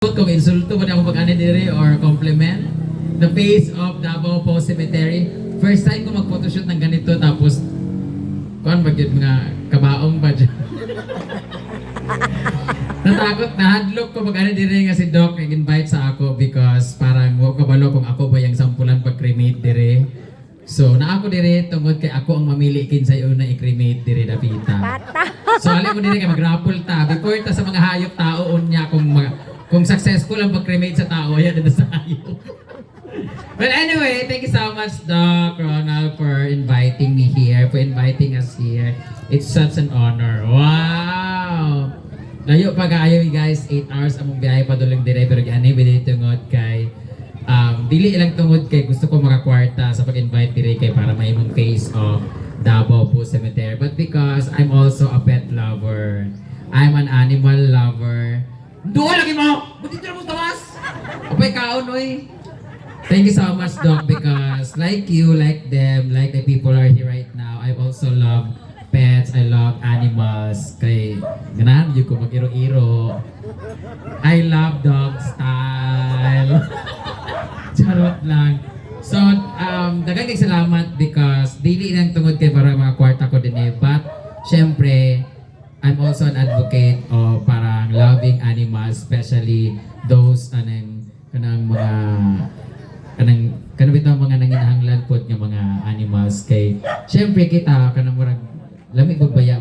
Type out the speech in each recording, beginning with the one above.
Kung insulto ba na ako pag-ani diri or compliment, the face of Davao Post Cemetery. First time ko mag-photoshoot ng ganito tapos kuan ba gyud mga kabaong ba dyan? Natakot na hadlok ko pag-ani diri nga si Doc nag-invite sa ako because parang wa ko kabalo kung ako ba yung sampulan pag-cremate diri. So na ako diri tungod kay ako ang mamili kinsa una i-cremate diri dapita. So ali mo diri kay mag-raffle ta before ta sa mga hayop tao unya kung successful ang pag-cremate sa tao, yan na sa hayop. But anyway, thank you so much, Doc Ronald, for inviting me here, for inviting us here. It's such an honor. Wow! Layo pa kaayo guys, 8 hours among biyahe pa dulong dire pero gianay bili tungod kay dili ilang tungod kay gusto ko makakwarta sa pag-invite dire kay para maimong face of Davao Post Cemetery, but because I'm also a pet lover. I'm an animal lover. Doon lagi mo! Buti na mo tawas! Apay kaon, oy! Thank you so much, Doc, because like you, like them, like the people are here right now, I also love pets, I love animals. Kay, ganahan yun ko mag-iro-iro. I love dog style. Charot lang. So, daghang salamat because dili nang tungod kay para mga kwarta ko din eh. But, syempre, I'm also an advocate of parang loving animals, especially those kanang mga nanginahanglan po ng mga animals kay syempre kita kanang murag lami pagbaya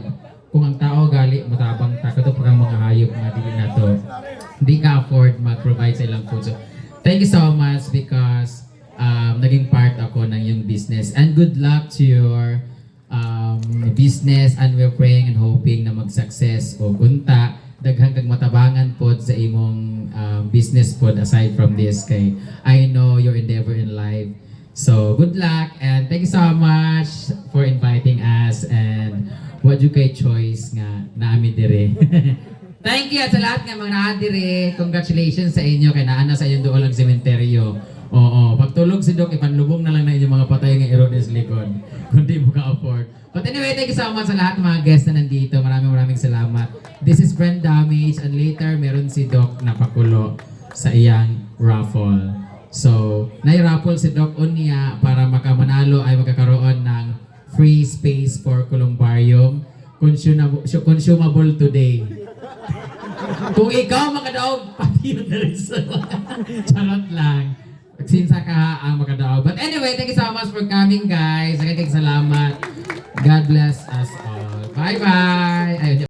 kung ang tao gali matabang ta kato parang mga hayop nga dili nato hindi ka afford mag-provide sa ilang food. So thank you so much because naging part ako ng yung business and good luck to your business and we're praying and hoping na mag-success o kunta daghang kag matabangan pod sa imong business pod aside from this kay I know your endeavor in life. So good luck and thank you so much for inviting us and what you kay choice nga naami dire. Thank you at sa lahat nga mga naa dire. Congratulations sa inyo kay naa na sa inyong duol ang sementeryo. Oo, pagtulog si Doc, ipanlubong na lang na inyong mga patay ng erodes likod. Kung di mo ka-afford. But anyway, thank you so much sa lahat ng mga guests na nandito. Maraming salamat. This is Friend Damage and later meron si Doc na pakulo sa iyang raffle. So, nai-raffle si Doc unya para makamanalo ay magkakaroon ng free space for columbarium. Consumable today. Kung ikaw makadaog, pati yun na rin sa charot lang. Sinsa ka ang makadaog. But anyway, thank you so much for coming guys. Salamat. God bless us all. Bye-bye.